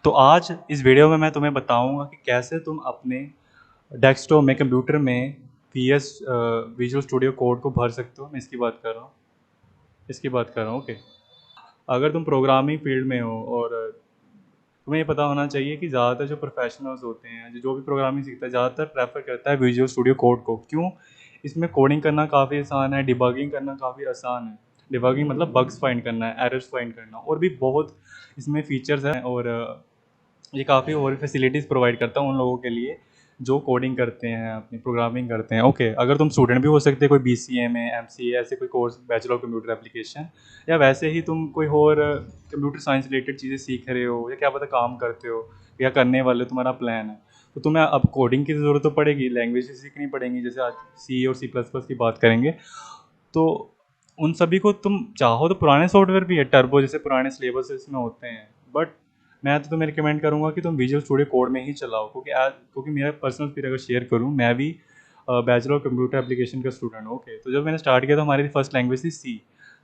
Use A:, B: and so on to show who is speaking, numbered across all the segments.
A: तो आज इस वीडियो में मैं तुम्हें बताऊंगा कि कैसे तुम अपने डेस्कटॉप में कंप्यूटर में विजुअल स्टूडियो कोड को भर सकते हो। मैं इसकी बात कर रहा हूँ ओके। अगर तुम प्रोग्रामिंग फील्ड में हो और तुम्हें ये पता होना चाहिए कि ज़्यादातर जो प्रोफेशनल्स होते हैं, जो भी प्रोग्रामिंग सीखता है, ज़्यादातर प्रेफर करता है विजुअल स्टूडियो कोड को। क्यों? इसमें कोडिंग करना काफ़ी आसान है, डिबगिंग करना काफ़ी आसान है। डिबगिंग मतलब बग्स फाइंड करना है, एरर्स फाइंड करना, और भी बहुत इसमें फीचर्स हैं। और ये काफ़ी और फैसिलिटीज़ प्रोवाइड करता है उन लोगों के लिए जो कोडिंग करते हैं, अपनी प्रोग्रामिंग करते हैं। ओके, अगर तुम स्टूडेंट भी हो सकते हैं, कोई BCA में, MCA, ऐसे कोई course, bachelor of computer application, या वैसे ही तुम कोई और कंप्यूटर साइंस रिलेटेड चीज़ें सीख रहे हो, या क्या पता काम करते हो या करने वाले, तुम्हारा प्लान है, तो तुम्हें अब कोडिंग की ज़रूरत तो पड़ेगी, लैंग्वेज सीखनी पड़ेगी। जैसे आज C और C++ की बात करेंगे, तो उन सभी को तुम चाहो तो पुराने सॉफ्टवेयर भी है, टर्बो जैसे पुराने सिलेबस इसमें होते हैं, बट मैं तो तुम्हें रिकमेंड करूँगा कि तुम विजुअल स्टूडियो कोड में ही चलाओ। क्योंकि मेरा पर्सनल फिर अगर शेयर करूँ, मैं भी बैचलर ऑफ कंप्यूटर एप्लीकेशन का स्टूडेंट हूँ। ओके, तो जब मैंने स्टार्ट किया तो हमारी फर्स्ट लैंग्वेज थी C।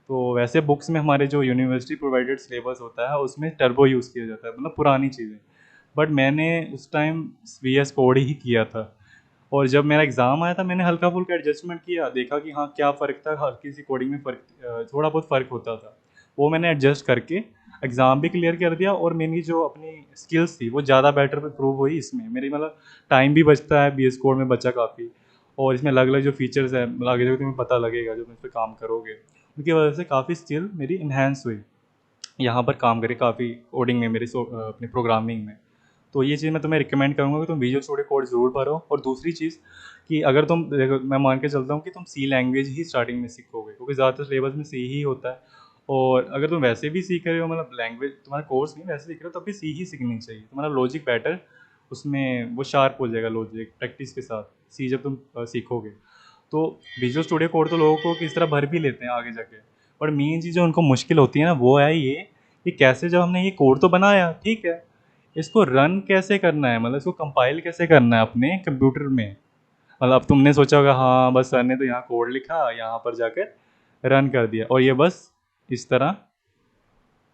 A: तो वैसे बुक्स में हमारे जो यूनिवर्सिटी प्रोवाइडेड सिलेबस होता है उसमें टर्बो यूज़ किया जाता है, मतलब पुरानी चीज़ें। बट मैंने उस टाइम VS कोड ही किया था, और जब मेरा एग्ज़ाम आया था मैंने हल्का फुल्का एडजस्टमेंट किया, देखा कि हाँ क्या फ़र्क था, हल्की सी कोडिंग में फ़र्क, थोड़ा बहुत फ़र्क होता था। वो मैंने एडजस्ट करके एग्ज़ाम भी क्लियर कर दिया, और मेरी जो अपनी स्किल्स थी वो ज़्यादा बेटर पे प्रूव हुई इसमें। मेरी मतलब टाइम भी बचता है, BS कोड में बचा काफ़ी, और इसमें अलग अलग जो फीचर्स है, मतलब आगे जाकर तुम्हें पता लगेगा जब इस पर काम करोगे, उनकी वजह से काफ़ी स्किल मेरी इन्हेंस हुई यहाँ पर काम करे काफ़ी कोडिंग में, अपनी प्रोग्रामिंग में। तो ये चीज़ मैं तुम्हें रिकमेंड करूँगा कि तुम विजुअल स्टूडियो कोड ज़रूर भरो। और दूसरी चीज़ कि अगर तुम देखो, मैं मान के चलता हूँ कि तुम C लैंग्वेज ही स्टार्टिंग में सीखोगे, क्योंकि ज़्यादातर सिलेबस में C ही होता है। और अगर तुम वैसे भी सीख रहे हो, मतलब लैंग्वेज तुम्हारा कोर्स नहीं वैसे सीख रहे हो, तब भी C ही सीखनी चाहिए। तुम्हारा लॉजिक बेटर, उसमें वो शार्प हो जाएगा लॉजिक प्रैक्टिस के साथ, C जब तुम सीखोगे। तो विजुअल स्टूडियो कोड तो लोगों को किस तरह भर भी लेते हैं आगे जाके, पर मेन चीज़ जो उनको मुश्किल होती है ना, वो है ये कि कैसे, जब हमने ये कोड तो बनाया ठीक है, इसको रन कैसे करना है, मतलब इसको कंपाइल कैसे करना है अपने कंप्यूटर में। मतलब अब तुमने सोचा होगा हाँ बस सर ने तो यहाँ कोड लिखा, यहाँ पर जाकर रन कर दिया, और ये बस इस तरह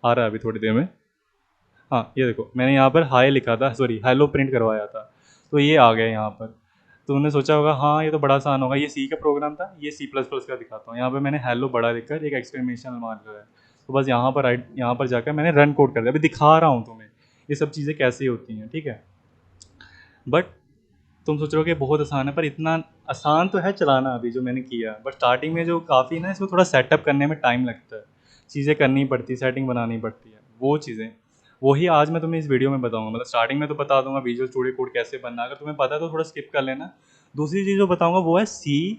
A: आ रहा है अभी थोड़ी देर में। हाँ ये देखो, मैंने यहाँ पर हाई लिखा था, सॉरी हेलो प्रिंट करवाया था, तो ये आ गया यहाँ पर। तो तुमने सोचा होगा हाँ ये तो बड़ा आसान होगा, ये C का प्रोग्राम था, ये C++ का दिखाता हूँ। यहाँ पे मैंने हेलो बड़ा लिखकर एक एक्सक्लेमेशन मार्क लगाया है, तो बस यहाँ पर जाकर मैंने रन कोड कर दिया। अभी दिखा रहा हूँ तुम्हें ये सब चीज़ें कैसे होती हैं, ठीक है। बट तुम सोच रहे हो कि बहुत आसान है, पर इतना आसान तो है चलाना अभी जो मैंने किया, बट स्टार्टिंग में जो काफ़ी ना, इसको थोड़ा सेटअप करने में टाइम लगता है, चीज़ें करनी पड़ती, सेटिंग बनानी पड़ती है, वो चीज़ें वही आज मैं तुम्हें इस वीडियो में बताऊंगा। मतलब स्टार्टिंग में तो बता दूंगा विजुअल स्टूडियो कोड कैसे बनना, अगर तुम्हें पता है तो थोड़ा स्किप कर लेना। दूसरी चीज़ जो बताऊंगा वो है C।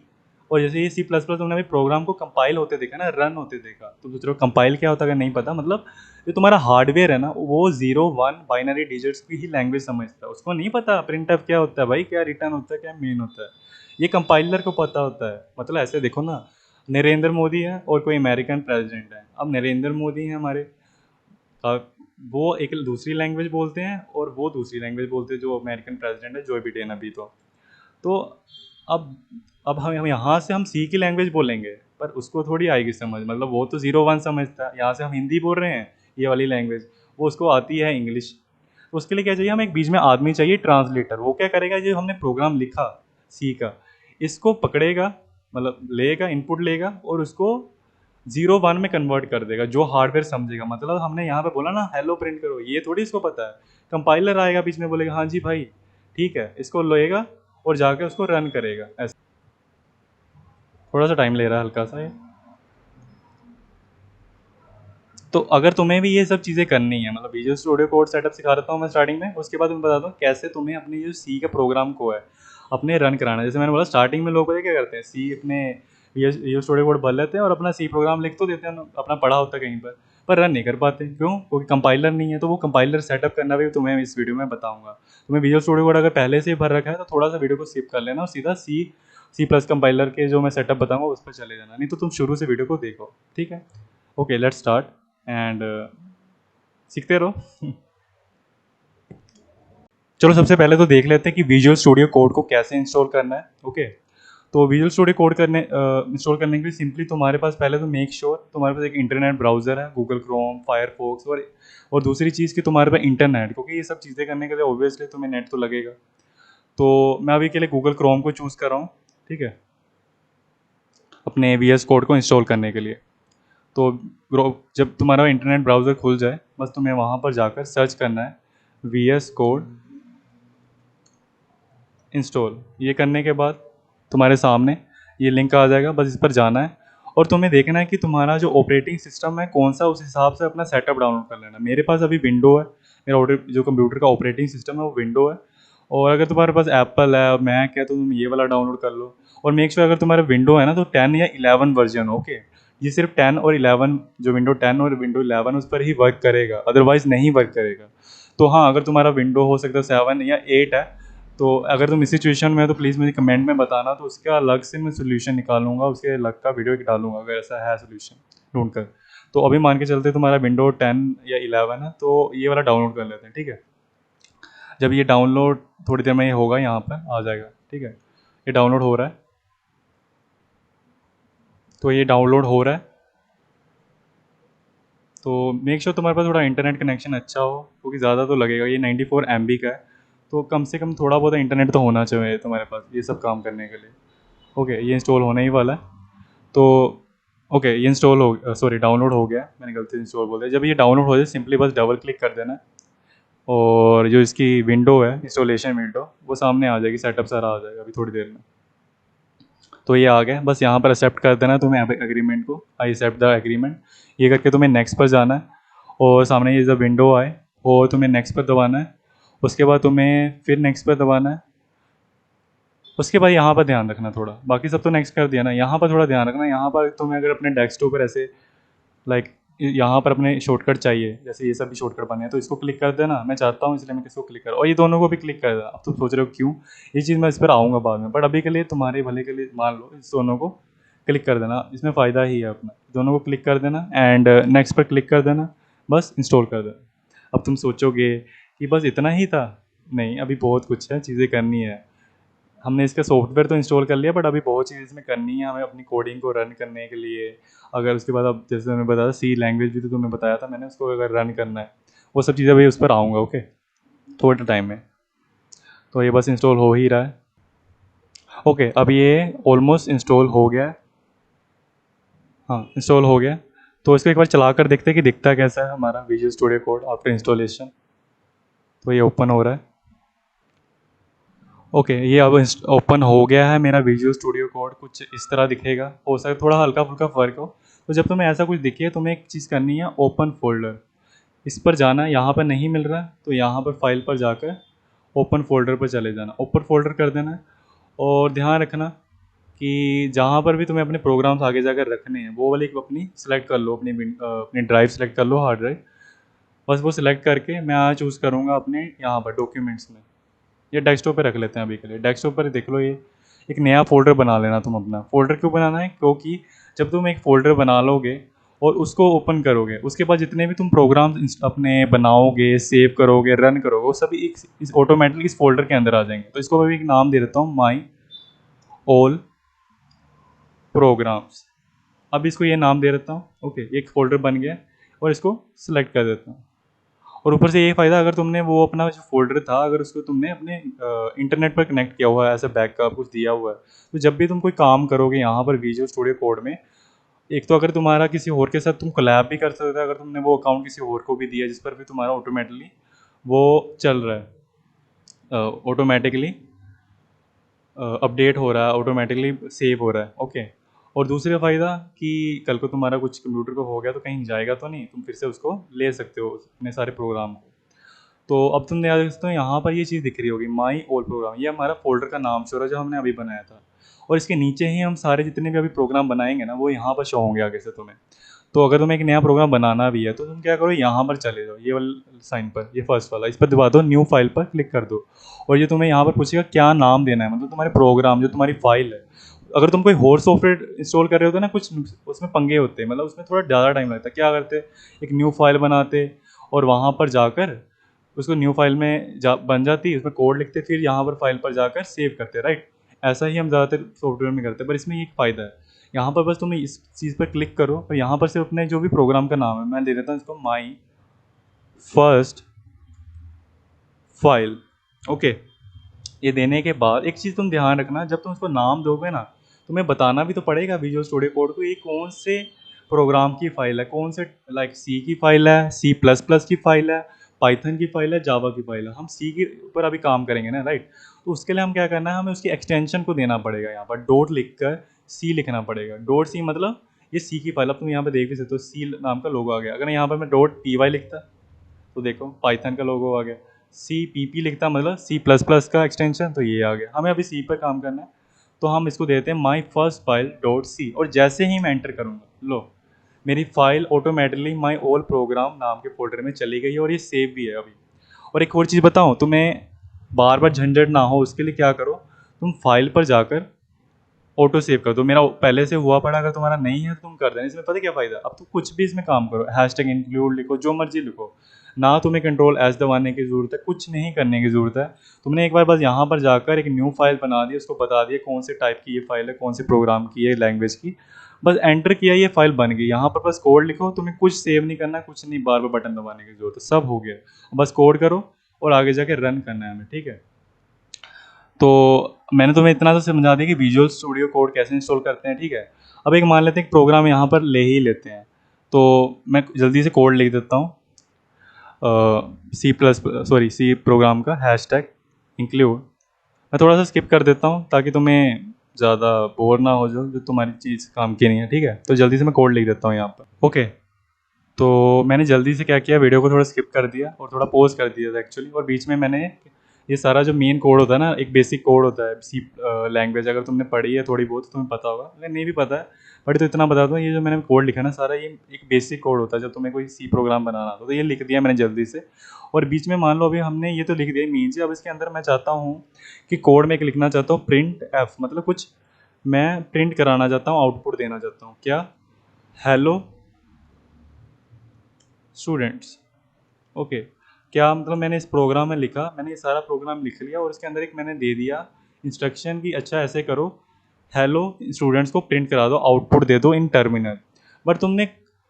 A: और जैसे ये C++ तुमने अभी प्रोग्राम को कंपाइल होते देखा ना, रन होते देखा, तो सोच रहे हो कंपाइल क्या होता है, अगर नहीं पता, मतलब जो तुम्हारा हार्डवेयर है ना, वो 0 1 बाइनरी डिजिट्स की ही लैंग्वेज समझता है, उसको नहीं पता प्रिंट एफ क्या होता है भाई, क्या रिटर्न होता है, क्या मेन होता है। ये कंपाइलर को पता होता है। मतलब ऐसे देखो ना, नरेंद्र मोदी है और कोई अमेरिकन प्रेसिडेंट है। अब नरेंद्र मोदी हैं हमारे, वो एक दूसरी लैंग्वेज बोलते हैं और वो दूसरी लैंग्वेज बोलते हैं, जो अमेरिकन प्रेसिडेंट है जो बिडेन अभी। तो अब हम यहाँ से हम C की लैंग्वेज बोलेंगे, पर उसको थोड़ी आएगी समझ, मतलब वो तो 0 1 समझता है। यहाँ से हम हिंदी बोल रहे हैं, ये वाली लैंग्वेज, वो उसको आती है इंग्लिश। तो उसके लिए क्या चाहिए, हमें एक बीच में आदमी चाहिए, ट्रांसलेटर। वो क्या करेगा, जो हमने प्रोग्राम लिखा C का, इसको पकड़ेगा, मतलब लेगा, इनपुट लेगा, और उसको 0 1 में कन्वर्ट कर देगा, जो हार्डवेयर समझेगा। मतलब हमने यहाँ पे बोला ना हेलो प्रिंट करो, ये थोड़ी इसको पता है। कंपाइलर आएगा बीच में, बोलेगा हाँ जी भाई ठीक है, इसको लेगा और जाके उसको रन करेगा। ऐसा थोड़ा सा टाइम ले रहा है हल्का सा ये। तो अगर तुम्हें भी ये सब चीज़ें करनी है, मतलब विजुअल स्टूडियो कोड सेटअप सिखा देता हूँ मैं स्टार्टिंग में, उसके बाद मैं बताता हूँ कैसे तुम्हें अपने जो C का प्रोग्राम को है अपने रन कराना है। जैसे मैंने बोला स्टार्टिंग में लोग पता है क्या करते हैं, C अपने विजुअल स्टूडियो कोड भर लेते हैं और अपना C प्रोग्राम लिख तो देते हैं, अपना पढ़ा होता है कहीं पर रन नहीं कर पाते। क्यों? क्योंकि कंपाइलर नहीं है। तो वो कंपाइलर सेटअप करना भी तुम्हें इस वीडियो में बताऊंगा। तुम्हें विजुअल स्टूडियो कोड अगर पहले से ही भर रखा है तो थोड़ा सा वीडियो को स्किप कर लेना और सीधा C++ कंपाइलर के जो मैं सेटअप बताऊंगा उस पर चले जाना, नहीं तो तुम शुरू से वीडियो को देखो, ठीक है। ओके लेट्स स्टार्ट एंड सीखते रहो। चलो सबसे पहले तो देख लेते हैं कि विजुअल स्टूडियो कोड को कैसे इंस्टॉल करना है। ओके, तो विजुअल स्टूडियो कोड करने इंस्टॉल करने के लिए सिंपली तुम्हारे पास पहले तो मेक श्योर तुम्हारे पास एक इंटरनेट ब्राउज़र है, गूगल क्रोम, फायरफॉक्स, और दूसरी चीज़ कि तुम्हारे पास इंटरनेट, क्योंकि ये सब चीज़ें करने के लिए ऑब्वियसली तुम्हें नेट तो लगेगा। तो मैं अभी के लिए गूगल क्रोम को चूज़ कर रहा हूँ, ठीक है, अपने VS कोड को इंस्टॉल करने के लिए। तो जब तुम्हारा इंटरनेट ब्राउज़र खुल जाए, बस तुम्हें वहाँ पर जाकर सर्च करना है VS कोड इंस्टॉल। ये करने के बाद तुम्हारे सामने ये लिंक आ जाएगा, बस इस पर जाना है और तुम्हें देखना है कि तुम्हारा जो ऑपरेटिंग सिस्टम है कौन सा, उस हिसाब से अपना सेटअप डाउनलोड कर लेना। मेरे पास अभी विंडो है, मेरा जो कंप्यूटर का ऑपरेटिंग सिस्टम है वो विंडो है। और अगर तुम्हारे पास एप्पल है, मैक है, तो तुम ये वाला डाउनलोड कर लो। और मेक श्योर अगर तुम्हारा विंडो है ना तो 10 या 11 वर्जन, ओके। ये सिर्फ 10 और 11, जो विंडो 10 और विंडो 11 उस पर ही वर्क करेगा, अदरवाइज नहीं वर्क करेगा। तो हाँ, अगर तुम्हारा विंडो हो सकता है 7 या 8 है, तो अगर तुम इस सिचुएशन में, तो प्लीज़ मुझे कमेंट में बताना, तो उसका अलग से मैं सोल्यूशन निकालूंगा, उसके अलग का वीडियो डालूंगा अगर ऐसा है सोल्यूशन ढूंढ कर। तो अभी मान के चलते तुम्हारा विंडो 10 या 11 है, तो ये वाला डाउनलोड कर लेते हैं, ठीक है। जब ये डाउनलोड थोड़ी देर में ये होगा, यहाँ पर आ जाएगा, ठीक है। ये डाउनलोड हो रहा है, तो ये डाउनलोड हो रहा है। तो मेक श्योर तुम्हारे पास थोड़ा इंटरनेट कनेक्शन अच्छा हो, क्योंकि ज़्यादा तो लगेगा। ये 94 MB का है, तो कम से कम थोड़ा बहुत इंटरनेट तो होना चाहिए तुम्हारे पास ये सब काम करने के लिए। ओके, ये इंस्टॉल होने ही वाला है। तो ओके, ये इंस्टॉल हो, सॉरी, डाउनलोड हो गया, मैंने गलती से इंस्टॉल बोल दिया। जब ये डाउनलोड हो जाए, सिंपली बस डबल क्लिक कर देना है और जो इसकी विंडो है, इंस्टॉलेशन विंडो, वो सामने आ जाएगी, सेटअप सारा आ जाएगा अभी थोड़ी देर में। तो ये आ गया, बस यहाँ पर एक्सेप्ट कर देना है तुम्हें एग्रीमेंट को, आई एक्सेप्ट द एग्रीमेंट। ये करके तुम्हें नेक्स्ट पर जाना है और सामने ये जब विंडो आए और तुम्हें नेक्स्ट पर दबाना है। उसके बाद तुम्हें फिर नेक्स्ट पर दबाना है। उसके बाद यहाँ पर ध्यान रखना थोड़ा, बाकी सब तो नेक्स्ट कर दिया ना, यहाँ पर थोड़ा ध्यान रखना। यहाँ पर तुम्हें अगर अपने डेस्कटॉप पर ऐसे लाइक यहाँ पर अपने शॉर्टकट चाहिए, जैसे ये सब भी शॉर्टकट बने हैं, तो इसको क्लिक कर देना। मैं चाहता हूँ इसलिए मैं किसको क्लिक कर, और ये दोनों को भी क्लिक कर देना। अब तुम सोच रहे हो क्यों, ये चीज़ मैं इस पर आऊँगा बाद में, बट अभी के लिए तुम्हारे भले के लिए मान लो इस दोनों को क्लिक कर देना, इसमें फ़ायदा ही है अपना। दोनों को क्लिक कर देना एंड नेक्स्ट पर क्लिक कर देना, बस इंस्टॉल कर देना। अब तुम सोचोगे कि बस इतना ही था, नहीं, अभी बहुत कुछ है, चीज़ें करनी है। हमने इसका सॉफ्टवेयर तो इंस्टॉल कर लिया, बट अभी बहुत चीज़ इसमें करनी है हमें अपनी कोडिंग को रन करने के लिए। अगर उसके बाद, अब जैसे मैंने बताया सी लैंग्वेज भी तो तुम्हें बताया था मैंने, उसको अगर रन करना है, वो सब चीज़ें भाई उस पर आऊँगा, ओके, थोड़े टाइम में। तो ये बस इंस्टॉल हो ही रहा है। ओके, अब ये ऑलमोस्ट इंस्टॉल हो गया है। हाँ, इंस्टॉल हो गया। तो इसको एक बार चला कर देखते हैं कि दिखता कैसा है हमारा visual studio code after installation. तो ये ओपन हो रहा है। ओके, ये अब ओपन हो गया है मेरा विजुअल स्टूडियो कोड। कुछ इस तरह दिखेगा, हो सकता है थोड़ा हल्का फुल्का फ़र्क हो। तो जब तुम्हें ऐसा कुछ दिखे, तुम्हें एक चीज़ करनी है, ओपन फोल्डर, इस पर जाना है। यहाँ पर नहीं मिल रहा है तो यहाँ पर फाइल पर जाकर ओपन फोल्डर पर चले जाना, ओपन फोल्डर कर देना है। और ध्यान रखना कि जहाँ पर भी तुम्हें अपने प्रोग्राम्स आगे जाकर रखने हैं, वो वाली अपनी सेलेक्ट कर लो, अपनी ड्राइव सेलेक्ट कर लो, हार्ड ड्राइव। बस वो सिलेक्ट करके मैं आज चूज़ करूँगा अपने यहाँ पर डॉक्यूमेंट्स में। ये डेस्कटॉप पे रख लेते हैं अभी के लिए। डेस्कटॉप पर देख लो, ये एक नया फ़ोल्डर बना लेना तुम अपना। फ़ोल्डर क्यों बनाना है, क्योंकि जब तुम एक फ़ोल्डर बना लोगे और उसको ओपन करोगे, उसके बाद जितने भी तुम प्रोग्राम्स अपने बनाओगे, सेव करोगे, रन करोगे, वो सभी इस ऑटोमेटिकली इस फोल्डर के अंदर आ जाएंगे। तो इसको मैं भी एक नाम दे देता हूँ, माई ऑल प्रोग्राम्स। अब इसको ये नाम दे देता हूँ, ओके, एक फ़ोल्डर बन गया। और इसको सिलेक्ट कर देता हूँ। और ऊपर से ये फ़ायदा, अगर तुमने वो अपना जो फ़ोल्डर था, अगर उसको तुमने अपने इंटरनेट पर कनेक्ट किया हुआ है, ऐसे बैकअप कुछ दिया हुआ है, तो जब भी तुम कोई काम करोगे यहाँ पर विजुअल स्टूडियो कोड में, एक तो अगर तुम्हारा किसी और के साथ तुम कोलैब भी कर सकते हो, अगर तुमने वो अकाउंट किसी और को भी दिया जिस पर भी तुम्हारा ऑटोमेटिकली वो चल रहा है, ऑटोमेटिकली अपडेट हो रहा है, ऑटोमेटिकली सेव हो रहा है, ओके। और दूसरा फ़ायदा कि कल को तुम्हारा कुछ कंप्यूटर को हो गया तो कहीं जाएगा तो नहीं, तुम फिर से उसको ले सकते हो अपने सारे प्रोग्राम को। तो अब तुम देख सकते हो यहाँ पर ये चीज़ दिख रही होगी, माई ऑल प्रोग्राम, ये हमारा फोल्डर का नाम शो रहा है जो हमने अभी बनाया था। और इसके नीचे ही हम सारे जितने भी अभी प्रोग्राम बनाएंगे ना, वो यहाँ पर शो होंगे आगे से तुम्हें। तो अगर तुम्हें एक नया प्रोग्राम बनाना भी है तो तुम क्या करो, यहाँ पर चले जाओ, ये वाला साइन पर, ये फर्स्ट वाला, इस पर दबा दो, न्यू फाइल पर क्लिक कर दो। और ये तुम्हें यहाँ पर पूछेगा क्या नाम देना है, मतलब तुम्हारे प्रोग्राम जो तुम्हारी फाइल है। अगर तुम कोई और सॉफ्टवेयर इंस्टॉल कर रहे होते ना, कुछ उसमें पंगे होते हैं, मतलब उसमें थोड़ा ज़्यादा टाइम लगता है। क्या करते, एक न्यू फाइल बनाते और वहाँ पर जाकर उसको न्यू फाइल में बन जाती, उसमें कोड लिखते, फिर यहाँ पर फाइल पर जाकर सेव करते, राइट। ऐसा ही हम ज़्यादातर सॉफ्टवेयर में करते हैं, पर इसमें एक फ़ायदा है, यहाँ पर बस तुम इस चीज़ पर क्लिक करो और यहाँ पर सिर्फ अपने जो भी प्रोग्राम का नाम है, मैं दे देता हूँ इसको माई फर्स्ट फाइल। ओके, ये देने के बाद एक चीज़ तुम ध्यान रखना, जब तुम उसको नाम दोगे ना, तुम्हें बताना भी तो पड़ेगा विजुअल स्टूडियो कोड को ये कौन से प्रोग्राम की फ़ाइल है, कौन से लाइक सी की फ़ाइल है, सी प्लस प्लस की फ़ाइल है, पाइथन की फ़ाइल है, जावा की फ़ाइल है। हम सी के ऊपर अभी काम करेंगे ना, राइट। तो उसके लिए हम क्या करना है, हमें उसकी एक्सटेंशन को देना पड़ेगा, यहाँ पर डॉट लिख कर सी लिखना पड़ेगा। डॉट सी मतलब ये सी की फाइल, अब तुम यहाँ पर देख भी सकते हो सी नाम का लोगो आ गया। अगर यहाँ पर मैं डॉट पी वाई लिखता तो देखो पाइथन का लोगो आ गया। सी पी पी लिखता मतलब सी प्लस प्लस का एक्सटेंशन, तो ये आ गया। हमें अभी सी पर काम करना है, तो हम इसको देते हैं my first file dot C, और जैसे ही मैं एंटर करूँगा, लो मेरी file automatically my all program नाम के फोल्डर में चली गई है और ये सेव भी है अभी। और एक और चीज़ बताऊँ तुम्हें, बार बार झंझट ना हो उसके लिए क्या करो, तुम फाइल पर जाकर ऑटो सेव कर दो। मेरा पहले से हुआ पड़ा, अगर तुम्हारा नहीं है तो तुम कर देना। इसमें पता क्या फ़ायदा, अब तो कुछ भी इसमें काम करो, हैशटैग इंक्लूड लिखो, जो मर्जी लिखो, ना तुम्हें कंट्रोल एस दबाने की ज़रूरत है, कुछ नहीं करने की ज़रूरत है। तुमने एक बार बस यहाँ पर जाकर एक न्यू फाइल बना दी, उसको बता दिया कौन से टाइप की ये फाइल है, कौन से प्रोग्राम की है, लैंग्वेज की, बस एंटर किया, ये फाइल बन गई। यहाँ पर बस कोड लिखो, तुम्हें कुछ सेव नहीं करना, कुछ नहीं बार बार बटन दबाने की ज़रूरत है, सब हो गया। बस कोड करो और आगे जाके रन करना है हमें, ठीक है। तो मैंने तुम्हें इतना तो समझा दिया कि विजुअल स्टूडियो कोड कैसे इंस्टॉल करते हैं, ठीक है। अब एक मान लेते हैं एक प्रोग्राम यहाँ पर ले ही लेते हैं, तो मैं जल्दी से कोड लिख देता हूँ। सी प्रोग्राम का हैशटैग इंक्लूड, मैं थोड़ा सा स्किप कर देता हूँ ताकि तुम्हें ज़्यादा बोर ना हो जाओ, जो तुम्हारी चीज़ काम की नहीं है, ठीक है। तो जल्दी से मैं कोड लिख देता हूँ यहाँ पर। ओके, तो मैंने जल्दी से क्या किया, वीडियो को थोड़ा स्किप कर दिया और थोड़ा पॉज कर दिया था एक्चुअली, और बीच में मैंने ये सारा जो मेन कोड होता है ना, एक बेसिक कोड होता है सी लैंग्वेज, अगर तुमने पढ़ी है थोड़ी बहुत तो तुम्हें पता होगा, अगर नहीं भी पता है बट तो इतना बता दूँ, ये जो मैंने कोड लिखा ना सारा, ये एक बेसिक कोड होता है जब तुम्हें कोई सी प्रोग्राम बनाना हो, तो ये लिख दिया मैंने जल्दी से। और बीच में मान लो अभी हमने ये तो लिख दिया मीन से, अब इसके अंदर मैं चाहता हूँ कि कोड में एक लिखना चाहता हूँ प्रिंट एफ, मतलब कुछ मैं प्रिंट कराना चाहता हूँ, आउटपुट देना चाहता हूँ, क्या, हेलो स्टूडेंट्स। ओके, क्या मतलब मैंने इस प्रोग्राम में लिखा, मैंने ये सारा प्रोग्राम लिख लिया और इसके अंदर एक मैंने दे दिया इंस्ट्रक्शन की, अच्छा ऐसे करो, हेलो स्टूडेंट्स को प्रिंट करा दो, आउटपुट दे दो इन टर्मिनल। बट तुमने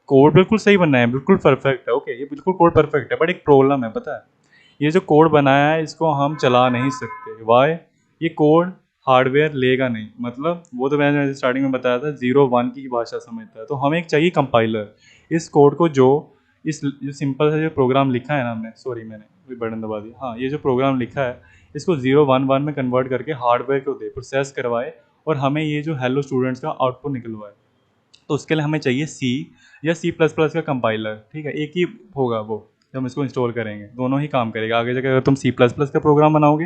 A: कोड बिल्कुल सही बनना है, बिल्कुल परफेक्ट है, ओके ये बिल्कुल कोड परफेक्ट है, बट एक प्रॉब्लम है, पता है, ये जो कोड बनाया है इसको हम चला नहीं सकते। वाई, ये कोड हार्डवेयर लेगा नहीं, मतलब वो तो मैंने स्टार्टिंग में बताया था 0 1 की भाषा समझता है, तो हमें एक चाहिए कंपाइलर इस कोड को, जो इस जो सिंपल सा जो प्रोग्राम लिखा है ना हमने, सॉरी मैंने भी बटन दबा दिया, हाँ ये जो प्रोग्राम लिखा है इसको 0 1 1 में कन्वर्ट करके हार्डवेयर को दे, प्रोसेस करवाए और हमें ये जो हेलो स्टूडेंट्स का आउटपुट निकलवाए। तो उसके लिए हमें चाहिए सी या सी प्लस प्लस का कंपाइलर, ठीक है, एक ही होगा वो, जब हम इसको इंस्टॉल करेंगे दोनों ही काम करेगा। आगे जाकर अगर तुम सी प्लस प्लस का प्रोग्राम बनाओगे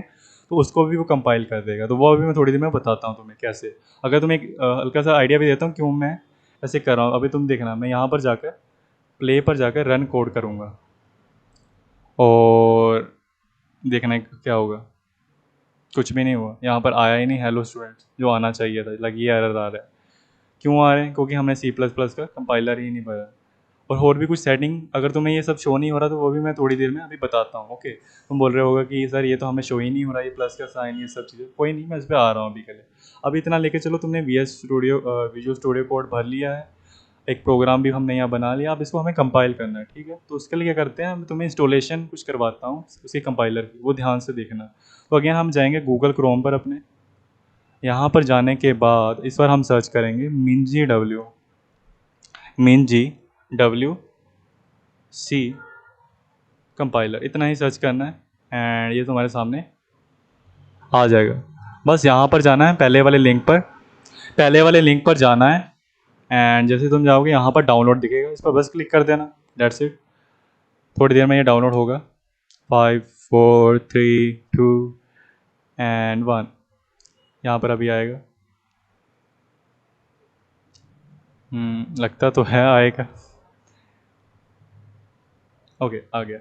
A: तो उसको भी वो कंपाइल कर देगा, तो वो अभी मैं थोड़ी देर में बताता हूँ तुम्हें कैसे। अगर तुम्हें एक हल्का सा आइडिया भी देता हूँ क्यों मैं ऐसे कर रहा हूँ, अभी तुम देखना, मैं यहाँ पर जाकर प्ले पर जाकर रन कोड करूँगा और देखना क्या होगा, कुछ भी नहीं हुआ, यहाँ पर आया ही नहीं हेलो स्टूडेंट्स जो आना चाहिए था, लग ये एरर आ रहा है। क्यों आ रहे हैं, क्योंकि हमने सी प्लस प्लस का कंपाइलर ही नहीं भरा। और भी कुछ सेटिंग अगर तुम्हें ये सब शो नहीं हो रहा तो वो भी मैं थोड़ी देर में अभी बताता हूँ, ओके। तुम बोल रहे होगा कि सर ये तो हमें शो ही नहीं हो रहा, ये प्लस का साइन, ये सब चीज़ें, कोई नहीं, मैं इस पर आ रहा हूँ अभी के लिए। अभी इतना लेके चलो, तुमने विजुअल स्टूडियो कोड भर लिया है, एक प्रोग्राम भी हमने यहाँ बना लिया, अब इसको हमें कंपाइल करना है, ठीक है। तो उसके लिए क्या करते हैं, मैं तुम्हें इंस्टॉलेशन कुछ करवाता हूँ उसके कंपाइलर की, वो ध्यान से देखना। तो अगेन हम जाएंगे गूगल क्रोम पर अपने, यहाँ पर जाने के बाद इस बार हम सर्च करेंगे min सी कंपाइलर, इतना ही सर्च करना है एंड ये तुम्हारे सामने आ जाएगा। बस यहाँ पर जाना है, पहले वाले लिंक पर जाना है एंड जैसे तुम जाओगे यहाँ पर डाउनलोड दिखेगा, इस पर बस क्लिक कर देना, दैट्स इट। थोड़ी देर में ये डाउनलोड होगा, 5 4 3 2 एंड 1, यहाँ पर अभी आएगा। लगता तो है आएगा, ओके आ गया।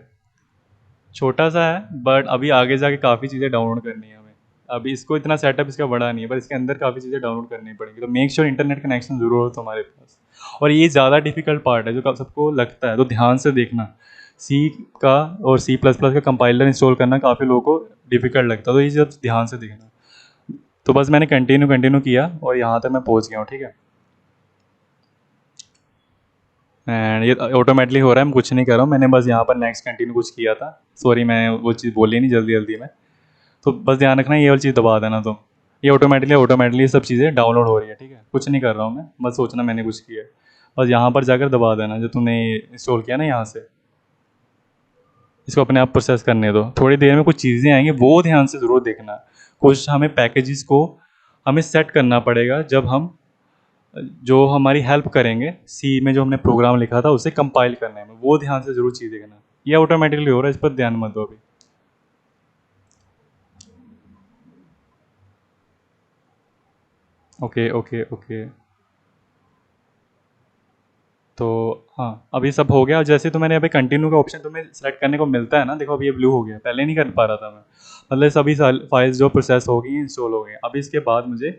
A: छोटा सा है बट अभी आगे जाके काफ़ी चीज़ें डाउनलोड करनी है हमें। अभी इसको इतना सेटअप इसका बड़ा नहीं है, पर इसके अंदर काफ़ी चीज़ें डाउनलोड करनी पड़ेंगी, तो मेक श्योर इंटरनेट कनेक्शन ज़रूर हो तुम्हारे पास। और ये ज़्यादा डिफिकल्ट पार्ट है जो सबको लगता है, तो ध्यान से देखना, सी का और सी प्लस प्लस का कंपाइलर इंस्टॉल करना काफ़ी लोगों को डिफिकल्ट लगता है, तो ये सब ध्यान से देखना। तो बस मैंने कंटिन्यू कंटिन्यू किया और यहाँ तक मैं पहुँच गया हूँ, ठीक है। एंड ये ऑटोमेटिकली हो रहा है, मैं कुछ नहीं कर रहा हूँ, मैंने बस यहाँ पर नेक्स्ट कंटिन्यू कुछ किया था। सॉरी, मैं वो चीज़ बोली नहीं जल्दी जल्दी में। तो बस ध्यान रखना, ये वाली चीज़ दबा देना तुम। ये ऑटोमेटिकली सब चीज़ें डाउनलोड हो रही है, ठीक है। कुछ नहीं कर रहा हूँ मैं, बस सोचना मैंने कुछ किया है। बस यहाँ पर जाकर दबा देना जो तुमने इंस्टॉल किया ना यहाँ से। इसको अपने आप प्रोसेस करने दो, थोड़ी देर में कुछ चीज़ें आएंगी, वो ध्यान से ज़रूर देखना। कुछ हमें पैकेजेस को हमें सेट करना पड़ेगा जब हम जो हमारी हेल्प करेंगे सी में जो हमने प्रोग्राम लिखा था उसे कंपाइल करने में, वो ध्यान से ज़रूर चीज़ देखना। ये ऑटोमेटिकली हो रहा है, इस पर ध्यान मत दो अभी। Okay okay okay. तो हाँ, अब ये सब हो गया। जैसे तो मैंने अभी कंटिन्यू का ऑप्शन तुम्हें सेलेक्ट करने को मिलता है ना, देखो अभी ये ब्लू हो गया, पहले नहीं कर पा रहा था मैं। मतलब सभी फाइल्स जो प्रोसेस हो गई इंस्टॉल हो गई। अब इसके बाद मुझे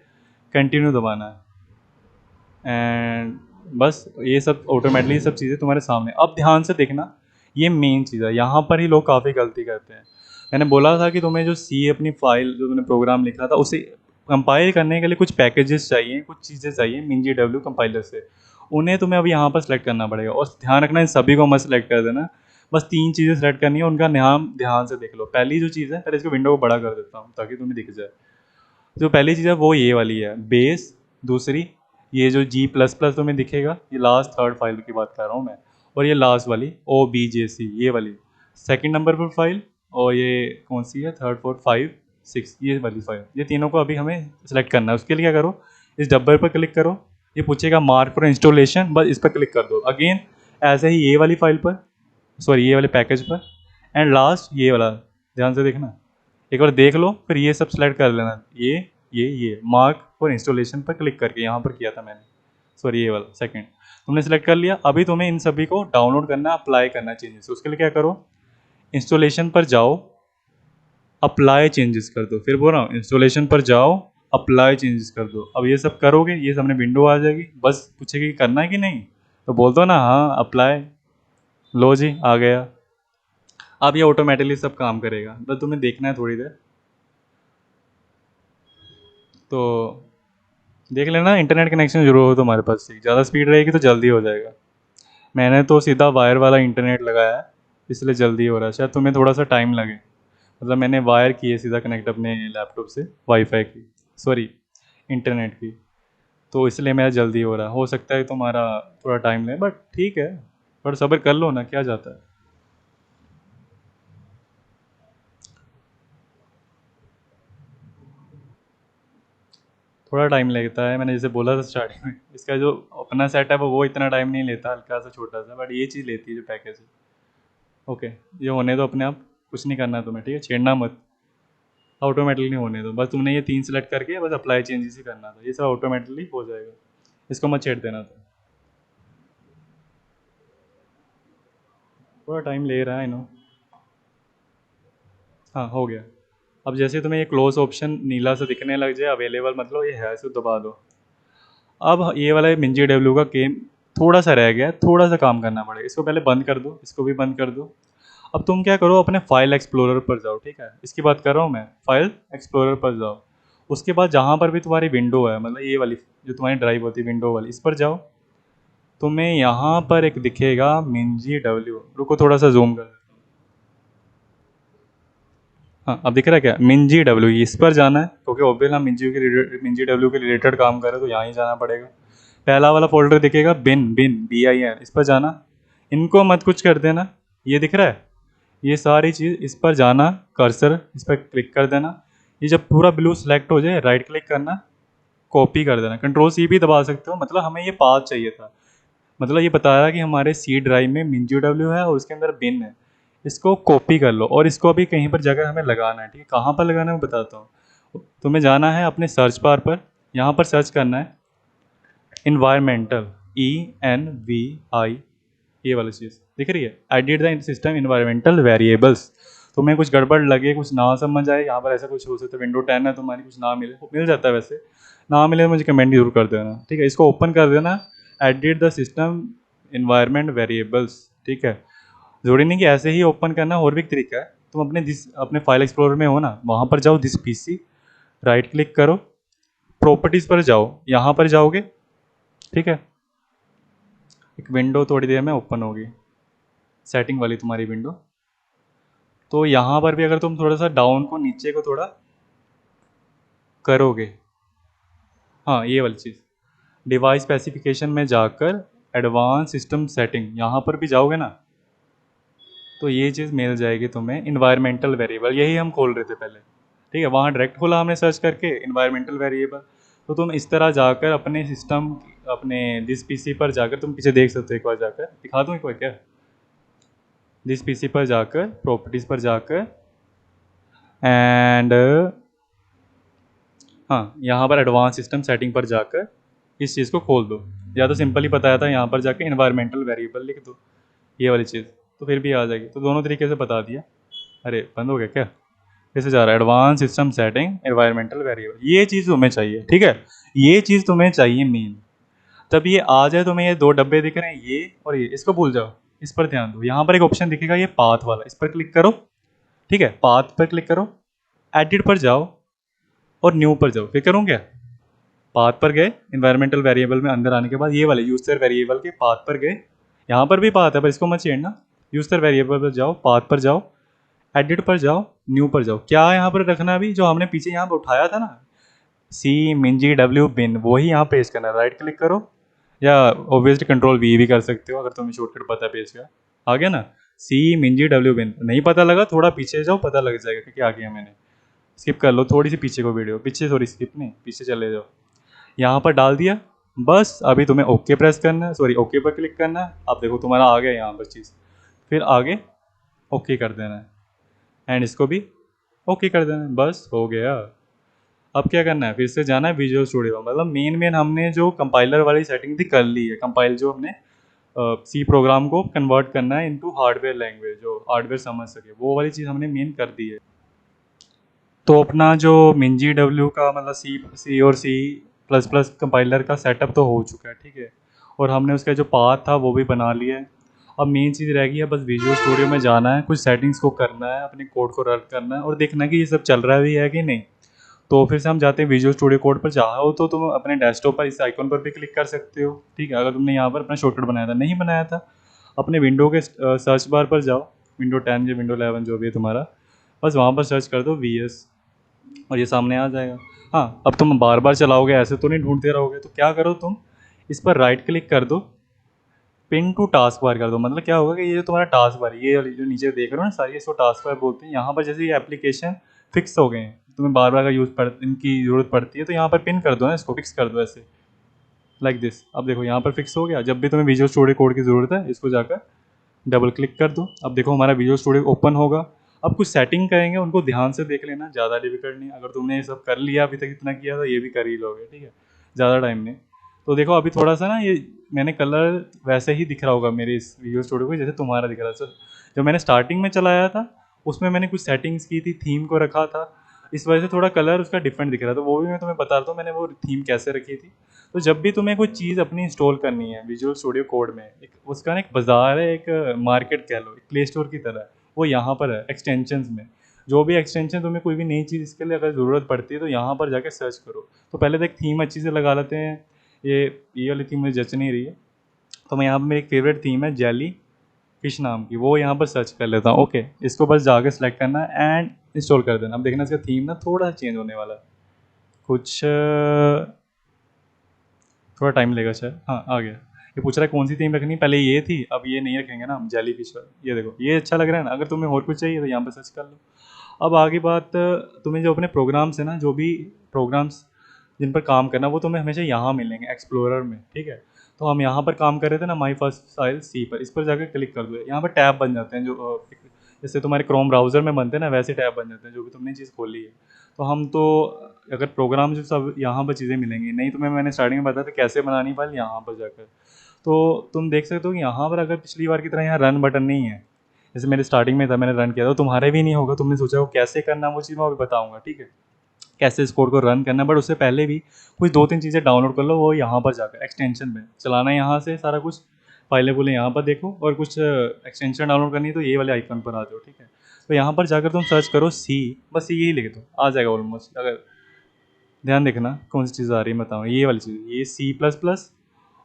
A: कंटिन्यू दबाना है एंड बस ये सब ऑटोमेटिकली सब चीज़ें तुम्हारे सामने। अब ध्यान से देखना, ये मेन चीज़ है, यहाँ पर ही लोग काफ़ी गलती करते हैं। मैंने बोला था कि तुम्हें जो सी अपनी फाइल जो तुमने प्रोग्राम लिखा था उसे कंपाइल करने के लिए कुछ पैकेजेस चाहिए, कुछ चीज़ें चाहिए MinGW कंपाइलर से। उन्हें तुम्हें अभी यहाँ पर सेलेक्ट करना पड़ेगा और ध्यान रखना इन सभी को मत सेलेक्ट कर देना। बस 3 चीज़ें सेलेक्ट करनी है, उनका नाम ध्यान से देख लो। पहली जो चीज़ है, पहले इसको विंडो को बड़ा कर देता हूँ ताकि तुम्हें दिख जाए। जो पहली चीज़ है वो ये वाली है, बेस। दूसरी ये जो G++ तुम्हें दिखेगा, ये लास्ट थर्ड फाइल की बात कर रहा हूँ मैं। और ये लास्ट वाली OBJC, ये वाली सेकंड नंबर पर फाइल। और ये कौन सी है, थर्ड फोर्थ 5 6, ये वाली फाइल। ये तीनों को अभी हमें सेलेक्ट करना है। उसके लिए क्या करो, इस डब्बे पर क्लिक करो, ये पूछेगा मार्क फॉर इंस्टॉलेशन, बस इस पर क्लिक कर दो। अगेन ऐसे ही ये वाली फाइल पर, सॉरी ये वाले पैकेज पर, एंड लास्ट ये वाला। ध्यान से देखना, एक बार देख लो, फिर ये सब सेलेक्ट कर लेना। ये मार्क फॉर इंस्टॉलेशन पर क्लिक करके यहाँ पर किया था मैंने, सॉरी ये वाला सेकंड। तुमने सेलेक्ट कर लिया, अभी तुम्हें इन सभी को डाउनलोड करना, अप्लाई करना चेंजेस। उसके लिए क्या करो, इंस्टॉलेशन पर जाओ, अप्लाई चेंजेस कर दो। फिर बोल रहा हूँ, इंस्टॉलेशन पर जाओ, अप्लाई चेंजेस कर दो। अब ये सब करोगे, ये सामने विंडो आ जाएगी, बस पूछेगी करना है कि नहीं, तो बोल दो ना हाँ अप्लाई। लो जी, आ गया। अब ये ऑटोमेटिकली सब काम करेगा, बस तुम्हें देखना है थोड़ी देर। तो देख लेना, इंटरनेट कनेक्शन जरूर हो तुम्हारे पास, ज़्यादा स्पीड रहेगी तो जल्दी हो जाएगा। मैंने तो सीधा वायर वाला इंटरनेट लगाया है, इसलिए जल्दी हो रहा है। शायद तुम्हें थोड़ा सा टाइम लगे, मतलब मैंने वायर की है सीधा कनेक्ट अपने लैपटॉप से वाईफाई की, सॉरी इंटरनेट की, तो इसलिए मेरा जल्दी हो रहा है। हो सकता है तुम्हारा थोड़ा टाइम लगे, बट ठीक है, थोड़ा सब्र कर लो ना, क्या जाता है। थोड़ा टाइम लगता है, मैंने जैसे बोला था स्टार्टिंग में, इसका जो अपना सेटअप है वो इतना टाइम नहीं लेता, हल्का सा छोटा सा, बट ये चीज़ लेती है जो पैकेज है। ओके, ये होने दो अपने आप, कुछ नहीं करना तुम्हें, ठीक है, छेड़ना मत। ऑटोमेटिकली होने दो, बस तुमने ये 3 सेलेक्ट करके बस अप्लाई चेंजेस ही करना था, ये सब ऑटोमेटिकली हो जाएगा। इसको मत छेड़ देना था, थोड़ा टाइम ले रहा है नो। हाँ हो गया। अब जैसे तुम्हें ये क्लोज ऑप्शन नीला से दिखने लग जाए, अवेलेबल मतलब ये है, इसको दबा दो। अब ये वाला MinGW का गेम थोड़ा सा रह गया, थोड़ा सा काम करना पड़ेगा। इसको पहले बंद कर दो, इसको भी बंद कर दो। अब तुम क्या करो, अपने फाइल एक्सप्लोरर पर जाओ, ठीक है, इसकी बात कर रहा हूँ मैं, फाइल एक्सप्लोरर पर जाओ। उसके बाद जहाँ पर भी तुम्हारी विंडो है, मतलब ये वाली जो तुम्हारी ड्राइव होती है विंडो वाली, इस पर जाओ। तुम्हें यहाँ पर एक दिखेगा MinGW, रुको थोड़ा सा जूम कर। हाँ अब दिख रहा है क्या, MinGW, इस पर जाना है, क्योंकि ऑब्वियस हम MinGW के रिलेटेड काम करें तो यहाँ ही जाना पड़ेगा। पहला वाला फोल्डर दिखेगा BIN, इस पर जाना। इनको मत कुछ कर देना, ये दिख रहा है, ये सारी चीज़ इस पर जाना, कर्सर इस पर क्लिक कर देना। ये जब पूरा ब्लू सेलेक्ट हो जाए, राइट क्लिक करना, कॉपी कर देना, Ctrl+C भी दबा सकते हो। मतलब हमें ये पाथ चाहिए था, मतलब ये बता रहा है कि हमारे सी ड्राइव में MinGW है और उसके अंदर बिन है। इसको कॉपी कर लो और इसको अभी कहीं पर जगह हमें लगाना है, ठीक है, कहाँ पर लगाना है मैं बताता हूँ। तुम्हें जाना है अपने सर्च बार पर, यहाँ पर सर्च करना है इन्वायरमेंटल, ENVI, ये वाली चीज़ दिख रही है, edit the system environmental variables. तुम्हें कुछ गड़बड़ लगे, कुछ ना समझ आए, यहाँ पर ऐसा कुछ हो सकता है, विंडो 10 है तुम्हारी, कुछ ना मिले, मिल जाता है वैसे, ना मिले तो मुझे कमेंट जरूर कर देना, ठीक है। इसको ओपन कर देना, edit the system environment variables, ठीक है। जरूरी नहीं कि ऐसे ही ओपन करना, और भी एक तरीका है। तुम अपने फाइल एक्सप्लोरर में हो ना, वहाँ पर जाओ, दिस PC, राइट क्लिक करो, प्रॉपर्टीज़ पर जाओ, यहाँ पर जाओगे, ठीक है। एक विंडो थोड़ी देर में ओपन होगी, सेटिंग वाली तुम्हारी विंडो। तो यहाँ पर भी अगर तुम थोड़ा सा डाउन को, नीचे को थोड़ा करोगे, हाँ ये वाली चीज़, डिवाइस स्पेसिफिकेशन में जाकर एडवांस सिस्टम सेटिंग, यहाँ पर भी जाओगे ना, तो ये चीज़ मिल जाएगी तुम्हें, इन्वायरमेंटल वेरिएबल, यही हम खोल रहे थे पहले, ठीक है। वहाँ डायरेक्ट खोला हमने सर्च करके इन्वायरमेंटल वेरिएबल। तो तुम इस तरह जाकर अपने सिस्टम, अपने दिस पीसी पर जाकर तुम पीछे देख सकते हो, एक बार जाकर दिखा दूँ एक बार क्या, दिस पीसी पर जाकर, प्रॉपर्टीज़ पर जाकर, एंड हाँ यहाँ पर एडवांस सिस्टम सेटिंग पर जाकर इस चीज़ को खोल दो, या तो सिंपली बताया था यहाँ पर जाकर इन्वायरमेंटल वेरिएबल लिख दो, ये वाली चीज़, तो फिर भी आ जाएगी। तो दोनों तरीके से बता दिया। अरे बंद हो गया क्या, कैसे जा रहा है, advance system setting environmental variable, ये चीज़ तुम्हें चाहिए, ठीक है। ये चीज़ तुम्हें चाहिए मेन। तब ये आ जाए, तुम्हें ये दो डब्बे दिख रहे हैं, ये और ये, इसको भूल जाओ, इस पर ध्यान दो। यहाँ पर एक ऑप्शन दिखेगा ये पाथ वाला, इस पर क्लिक करो, ठीक है। पाथ पर क्लिक करो, एडिट पर जाओ और न्यू पर जाओ, फिर करूँ क्या, पाथ पर गए, इन्वायरमेंटल वेरिएबल में अंदर आने के बाद ये वाले यूजर वेरिएबल के पाथ पर गए, यहाँ पर भी पाथ है पर इसको मत छेड़ना, यूजर वेरिएबल पर जाओ, पाथ पर जाओ, एडिट पर जाओ, न्यू पर जाओ। क्या यहाँ पर रखना अभी, जो हमने पीछे यहाँ पर उठाया था ना, सी मिंजी डब्ल्यू बिन, वही यहाँ पेस्ट करना है। राइट क्लिक करो, या ऑब्वियसली कंट्रोल वी भी कर सकते हो अगर तुम्हें शॉर्टकट पता है पेज का। आ गया ना, सी मिंजी डब्ल्यू बिन, नहीं पता लगा थोड़ा पीछे जाओ, पता लग जाएगा कि क्या किया मैंने। स्किप कर लो थोड़ी सी पीछे को वीडियो, पीछे सॉरी स्किप नहीं, पीछे चले जाओ, यहाँ पर डाल दिया। बस अभी तुम्हें ओके प्रेस करना है, सॉरी ओके पर क्लिक करना है। अब देखो तुम्हारा आ गया यहाँ पर चीज़, फिर आगे ओके कर देना है, एंड इसको भी ओके कर देना है, बस हो गया। अब क्या करना है, फिर से जाना है विजुअल स्टूडियो, मतलब मेन हमने जो कंपाइलर वाली सेटिंग थी कर ली है। कंपाइल जो हमने सी प्रोग्राम को कन्वर्ट करना है इनटू हार्डवेयर लैंग्वेज, जो हार्डवेयर समझ सके, वो वाली चीज़ हमने मेन कर दी है। तो अपना जो मिंजी डब्ल्यू का मतलब सी और सी प्लस प्लस कंपाइलर का सेटअप तो हो चुका है, ठीक है। और हमने उसका जो पाथ था वो भी बना लिया है। अब मेन चीज़ रह गई है बस विजुअल स्टूडियो में जाना है, कुछ सेटिंग्स को करना है, अपने कोड को रन करना है और देखना है कि ये सब चल रहा भी है कि नहीं। तो फिर से हम जाते हैं विजुअल स्टूडियो कोड पर। चाहो तो तुम अपने डेस्कटॉप पर इस आइकॉन पर भी क्लिक कर सकते हो, ठीक है। अगर तुमने यहाँ पर अपना शॉर्टकट बनाया था, नहीं बनाया था, अपने विंडो के सर्च बार पर जाओ, विंडो 10 या विंडो 11 जो भी है तुम्हारा, बस वहाँ पर सर्च कर दो VS और ये सामने आ जाएगा। हाँ, अब तुम बार बार चलाओगे, ऐसे तो नहीं ढूंढते रहोगे, तो क्या करो तुम इस पर राइट क्लिक कर दो, पिन टू टास्क बार कर दो। मतलब क्या होगा कि ये जो तुम्हारा टास्क बार, ये वाली जो नीचे देख रहे हो ना सारी, इसको टास्क बार बोलते हैं। यहाँ पर जैसे ये एप्लीकेशन फिक्स हो गए हैं, तुम्हें बार बार का इनकी ज़रूरत पड़ती है, तो यहाँ पर पिन कर दो ना, इसको फिक्स कर दो ऐसे, लाइक दिस। अब देखो यहाँ पर फिक्स हो गया। जब भी तुम्हें विजुअल स्टूडियो कोड की ज़रूरत है, इसको जाकर डबल क्लिक कर दो। अब देखो हमारा विजुअल स्टूडियो ओपन होगा। अब कुछ सेटिंग करेंगे, उनको ध्यान से देख लेना, ज़्यादा डिफिकल्ट नहीं। अगर तुमने ये सब कर लिया अभी तक, इतना किया तो ये भी कर ही लोगे, ठीक है, ज़्यादा टाइम नहीं। तो देखो अभी थोड़ा सा ना, ये मैंने कलर वैसे ही दिख रहा होगा मेरे इस विजुअल स्टूडियो को जैसे तुम्हारा दिख रहा था। जब मैंने स्टार्टिंग में चलाया था उसमें मैंने कुछ सेटिंग्स की थी, थीम को रखा था, इस वजह से थोड़ा कलर उसका डिफरेंट दिख रहा था। वो भी मैं तुम्हें बता रहा हूँ मैंने वो थीम कैसे रखी थी। तो जब भी तुम्हें कोई चीज़ अपनी इंस्टॉल करनी है विजुअल स्टूडियो कोड में, एक उसका ना एक बाजार है, एक मार्केट कह लो, एक प्ले स्टोर की तरह है, वो यहाँ पर है एक्सटेंशंस में। जो भी एक्सटेंशन तुम्हें कोई भी नई चीज़ इसके लिए अगर ज़रूरत पड़ती है तो यहाँ पर जाके सर्च करो। तो पहले तो एक थीम अच्छी से लगा लेते हैं। ये वाली थीम मुझे जच नहीं रही है, तो मैं यहाँ पर मेरी एक फेवरेट थीम है जेली फिश नाम की, वो यहाँ पर सर्च कर लेता हूँ। ओके, इसको बस जाके सेलेक्ट करना है एंड इंस्टॉल कर देना। अब देखना इसका थीम ना थोड़ा सा चेंज होने वाला है, कुछ थोड़ा टाइम लगेगा शायद। हाँ आ गया। ये पूछ रहा है कौन सी थीम रखनी, पहले ये थी, अब ये नहीं रखेंगे ना हम, जेली फिश वाला। ये देखो ये अच्छा लग रहा है ना। अगर तुम्हें और कुछ चाहिए तो यहाँ पर सर्च कर लो। अब आगे बात, तुम्हें जो अपने प्रोग्राम्स है ना, जो भी प्रोग्राम्स जिन पर काम करना, वो तुम्हें हमेशा यहाँ मिलेंगे एक्सप्लोरर में, ठीक है। तो हम यहाँ पर काम कर रहे थे ना, माई फर्स्ट फाइल सी पर, इस पर जाकर क्लिक कर दो। यहाँ पर टैब बन जाते हैं, जो जैसे तुम्हारे क्रोम ब्राउज़र में बनते हैं ना, वैसे टैब बन जाते हैं जो भी तुमने चीज़ खोली है। तो हम तो अगर प्रोग्राम जो सब यहाँ पर चीज़ें मिलेंगी, नहीं तुम्हें मैंने स्टार्टिंग में बताया था कैसे बनानी फाइल, यहाँ पर जाकर। तो तुम देख सकते हो कि यहाँ पर अगर पिछली बार की तरह यहाँ रन बटन नहीं है, जैसे मेरे स्टार्टिंग में था मैंने रन किया था, तुम्हारे भी नहीं होगा। तुमने सोचा वो कैसे करना, वो चीज़ मैं अभी बताऊँगा, ठीक है, कैसे इस कोड को रन करना। बट उससे पहले भी कुछ दो तीन चीज़ें डाउनलोड कर लो, वो यहाँ पर जाकर एक्सटेंशन में चलाना है, यहाँ से सारा कुछ फाइलें बोले यहाँ पर देखो, और कुछ एक्सटेंशन डाउनलोड करनी है तो ये वाले आइकन पर आ जाओ, ठीक है। तो यहाँ पर जाकर तुम सर्च करो सी, बस यही लिख दो, आ जाएगा ऑलमोस्ट। अगर ध्यान देखना कौन सी चीज़ आ रही है बताओ, ये वाली चीज़, ये सी प्लस प्लस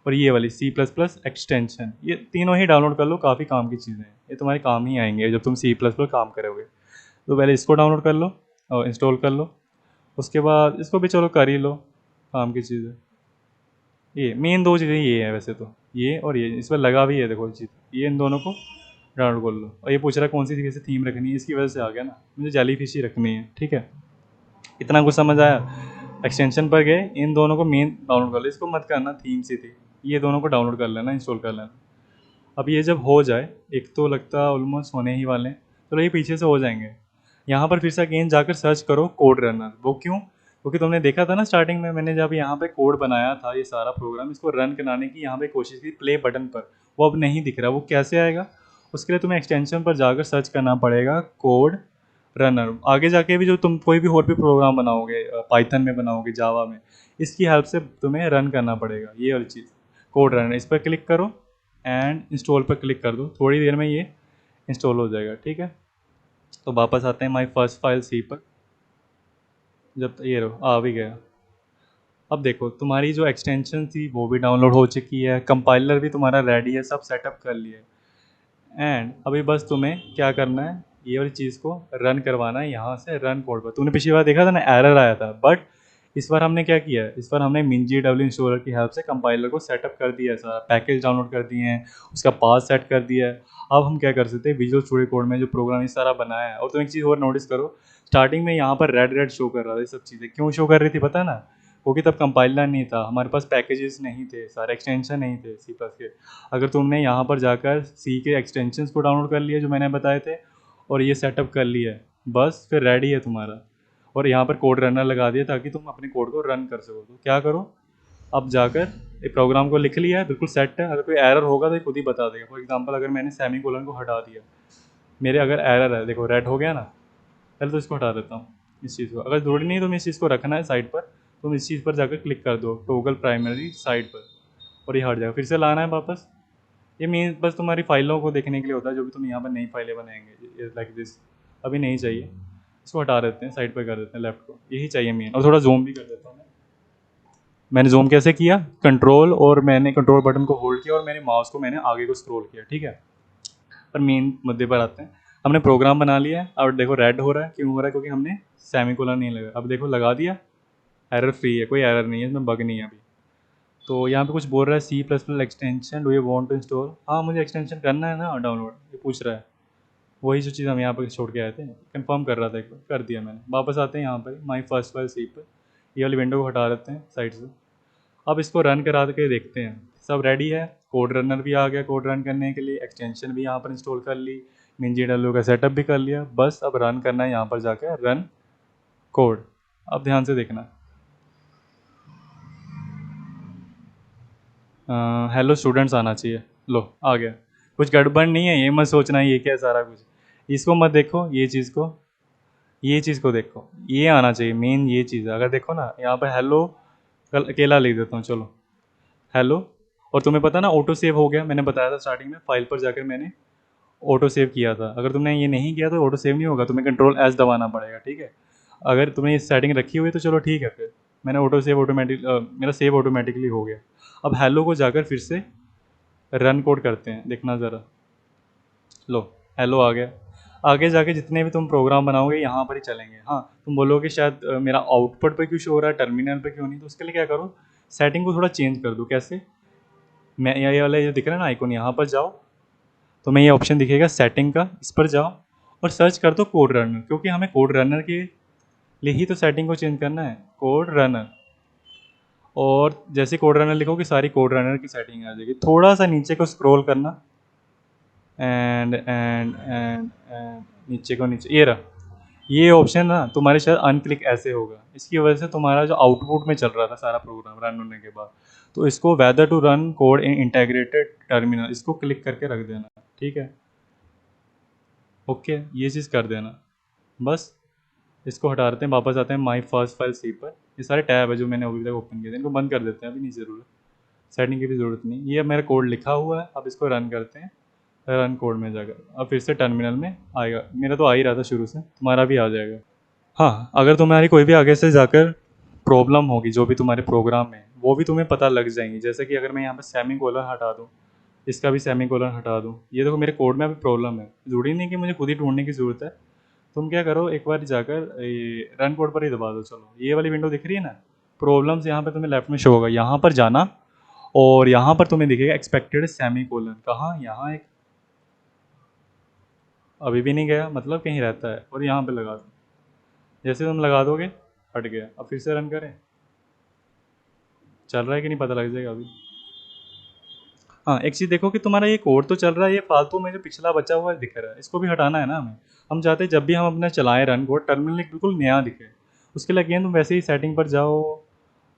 A: और ये वाली सी प्लस प्लस एक्सटेंशन, ये तीनों ही डाउनलोड कर लो, काफ़ी काम की चीज़ें हैं, ये तुम्हारे काम ही आएंगे जब तुम सी प्लस प्लस काम करोगे। तो पहले इसको डाउनलोड कर लो और इंस्टॉल कर लो, उसके बाद इसको भी चलो कर ही लो, काम की चीज़ है। ये मेन दो चीज़ें ये है वैसे तो, ये और ये इस पर लगा भी है देखो चीज़, ये इन दोनों को डाउनलोड कर लो। और ये पूछ रहा है कौन सी कैसे थीम रखनी है, इसकी वजह से आ गया ना, मुझे जेली फिश ही रखनी है, ठीक है। इतना कुछ समझ आया। एक्सटेंशन पर गए, इन दोनों को मेन डाउनलोड कर लो, इसको मत करना थीम सी थी, ये दोनों को डाउनलोड कर लेना, इंस्टॉल कर लेना। अब ये जब हो जाए, एक तो लगता है ऑलमोस्ट होने ही वाले हैं, चलो ये पीछे से हो जाएंगे। यहाँ पर फिर से अगेन जाकर सर्च करो कोड रनर। वो क्यों? क्योंकि तुमने देखा था ना स्टार्टिंग में, मैंने जब यहाँ पे कोड बनाया था, ये सारा प्रोग्राम इसको रन कराने की यहाँ पे कोशिश की प्ले बटन पर, वो अब नहीं दिख रहा, वो कैसे आएगा? उसके लिए तुम्हें एक्सटेंशन पर जाकर सर्च करना पड़ेगा कोड रनर। आगे जाके भी जो तुम कोई भी और भी प्रोग्राम बनाओगे, पाइथन में बनाओगे, जावा में, इसकी हेल्प से तुम्हें रन करना पड़ेगा ये वाली चीज़, कोड रनर। इस पर क्लिक करो एंड इंस्टॉल पर क्लिक कर दो, थोड़ी देर में ये इंस्टॉल हो जाएगा, ठीक है। तो वापस आते हैं माई फर्स्ट फाइल सी पर, जब ये रहो आ भी गया। अब देखो तुम्हारी जो एक्सटेंशन थी वो भी डाउनलोड हो चुकी है, कंपाइलर भी तुम्हारा रेडी है, सब सेटअप कर लिया है, एंड अभी बस तुम्हें क्या करना है, ये वाली चीज़ को रन करवाना है यहाँ से रन कोड पर। तुमने पिछली बार देखा था ना एरर आया था, बट इस बार हमने क्या किया है, इस बार हमने MinGW इंस्टॉलर की हेल्प से कंपाइलर को सेटअप कर दिया है, सारा पैकेज डाउनलोड कर दिए हैं, उसका पाथ सेट कर दिया है। अब हम क्या कर सकते हैं, विजुअल स्टूडियो कोड में जो प्रोग्राम इस सारा बनाया है। और तुम एक चीज़ और नोटिस करो, स्टार्टिंग में यहाँ पर रेड रेड शो कर रहा था, ये सब चीज़ें क्यों शो कर रही थी पता है ना? क्योंकि तब कंपाइलर नहीं था, हमारे पास पैकेजेस नहीं थे, सारे एक्सटेंशन नहीं थे सी प्लस के। अगर तुमने यहाँ पर जाकर सी के एक्सटेंशंस को डाउनलोड कर लिया जो मैंने बताए थे, और ये सेटअप कर लिया है, बस फिर रेडी है तुम्हारा। और यहाँ पर कोड रनर लगा दिया ताकि तुम अपने कोड को रन कर सको। तो क्या करो, अब जाकर एक प्रोग्राम को लिख लिया है, बिल्कुल सेट है। अगर कोई एरर होगा तो ये खुद ही बता देगा। फॉर एग्जांपल अगर मैंने सेमी कोलन को हटा दिया, मेरे अगर एरर है, देखो रेड हो गया ना, पहले तो इसको हटा देता हूँ इस चीज़ को। अगर ज़रूरी नहीं तुम इस चीज़ को रखना है साइड पर, तुम इस चीज़ पर जाकर क्लिक कर दो टोगल प्राइमरी साइड पर, और ये हट जाएगा। फिर से लाना है वापस, ये मीन बस तुम्हारी फाइलों को देखने के लिए होता है, जो भी तुम यहाँ पर नई फाइलें बनाएंगे लाइक दिस। अभी नहीं चाहिए, इसको हटा देते हैं, साइड पर कर देते हैं लेफ्ट को, यही चाहिए मेन। और थोड़ा जूम भी कर देता हूँ मैंने जूम कैसे किया, कंट्रोल और मैंने कंट्रोल बटन को होल्ड किया और मेरे माउस को मैंने आगे को स्क्रॉल किया, ठीक है। पर मेन मुद्दे पर आते हैं, हमने प्रोग्राम बना लिया है। अब देखो रेड हो रहा है, क्यों हो रहा है? क्योंकि हमने सेमीकोलन नहीं लगा। अब देखो लगा दिया, एरर फ्री है, कोई एरर नहीं है इसमें, बग नहीं है अभी। तो यहाँ पे कुछ बोल रहा है C plus plus extension, do you want to install? हाँ मुझे एक्सटेंशन करना है ना डाउनलोड, ये पूछ रहा है। वही जो चीज़ हम यहाँ पर छोड़ के आए थे, कंफर्म कर रहा था, एक बार कर दिया मैंने। वापस आते हैं यहाँ पर माई फर्स्ट फाइल सी पर, ये वाली विंडो को हटा देते हैं साइड से। अब इसको रन करा के देखते हैं, सब रेडी है, कोड रनर भी आ गया कोड रन करने के लिए, एक्सटेंशन भी यहाँ पर इंस्टॉल कर ली, MinGW का सेटअप भी कर लिया, बस अब रन करना है यहाँ पर जाकर रन कोड। अब ध्यान से देखना, हेलो स्टूडेंट्स आना चाहिए, लो आ गया। कुछ गड़बड़ नहीं है, ये मत सोचना ये क्या सारा कुछ, इसको मत देखो, ये चीज़ को, ये चीज़ को देखो, ये आना चाहिए मेन, ये चीज़ है। अगर देखो ना यहाँ पर हेलो, कल अकेला लिख देता हूँ चलो, हेलो। और तुम्हें पता ना ऑटो सेव हो गया, मैंने बताया था स्टार्टिंग में, फाइल पर जाकर मैंने ऑटो सेव किया था। अगर तुमने ये नहीं किया तो ऑटो सेव नहीं होगा, तुम्हें कंट्रोल एस दबाना पड़ेगा, ठीक है। अगर तुमने ये सेटिंग रखी हुई है तो चलो ठीक है, फिर मैंने ऑटो सेव ऑटोमेटिक, मेरा सेव ऑटोमेटिकली हो गया। अब हेलो को जाकर फिर से रन कोड करते हैं, देखना ज़रा, लो हेलो आ गया। आगे जाके जितने भी तुम प्रोग्राम बनाओगे यहाँ पर ही चलेंगे। हाँ तुम बोलोगे शायद मेरा आउटपुट पे क्यों शो हो रहा है, टर्मिनल पे क्यों नहीं? तो उसके लिए क्या करो, सेटिंग को थोड़ा चेंज कर दो। कैसे? मैं ये वाला ये दिख रहा है ना आइकन, यहाँ पर जाओ, तो मैं ये ऑप्शन दिखेगा सेटिंग का, इस पर जाओ और सर्च कर दो कोड रनर, क्योंकि हमें कोड रनर के लिए ही तो सेटिंग को चेंज करना है, कोड रनर। और जैसे कोड रनर लिखोगे सारी कोड रनर की सेटिंग आ जाएगी। थोड़ा सा नीचे को स्क्रॉल करना, एंड नीचे को, नीचे ये रहा, ये ऑप्शन ना तुम्हारे शायद अनक्लिक ऐसे होगा, इसकी वजह से तुम्हारा जो आउटपुट में चल रहा था सारा प्रोग्राम रन होने के बाद, तो इसको whether to run code in integrated terminal, इसको क्लिक करके रख देना, ठीक है। ओके ये चीज़ कर देना बस। इसको हटा देते हैं, वापस आते हैं माई फर्स्ट फाइल सी पर। ये सारे टैब है जो मैंने अभी तक ओपन किए थे, इनको बंद कर देते हैं, अभी नहीं ज़रूरत, सेटिंग की भी ज़रूरत नहीं। ये मेरा कोड लिखा हुआ है, अब इसको रन करते हैं, रन कोड में जाकर अब फिर से टर्मिनल में आएगा। मेरा तो आ ही रहा था शुरू से, तुम्हारा भी आ जाएगा। हाँ अगर तुम्हारी कोई भी आगे से जाकर प्रॉब्लम होगी जो भी तुम्हारे प्रोग्राम में, वो भी तुम्हें पता लग जाएंगी। जैसे कि अगर मैं यहाँ पे सेमी कोलन हटा दूँ, इसका भी सेमी कोलन हटा दूँ, ये देखो मेरे कोड में अभी प्रॉब्लम है, ज़रूरी नहीं कि मुझे खुद ही ढूंढने की ज़रूरत है। तुम क्या करो, एक बार जाकर ये रन कोड पर ही दबा दो। चलो ये वाली विंडो दिख रही है ना, प्रॉब्लम्स यहाँ पे तुम्हें लेफ्ट में शो होगा, यहाँ पर जाना और यहाँ पर तुम्हें दिखेगा एक्सपेक्टेड सेमी कोलन। कहाँ, यहाँ एक, अभी भी नहीं गया, मतलब कहीं रहता है, और यहाँ पे लगा दो। जैसे तुम लगा दोगे हट गया। अब फिर से रन करें, चल रहा है कि नहीं पता लग जाएगा अभी। हाँ एक चीज़ देखो कि तुम्हारा ये कोड तो चल रहा है, ये फालतू में जो पिछला बचा हुआ दिख रहा है, इसको भी हटाना है ना हमें। हम चाहते हैं जब भी हम अपना चलाएं रन कोड, टर्मिनल एक बिल्कुल नया दिखे। उसके लिए अगेन तुम वैसे ही सेटिंग पर जाओ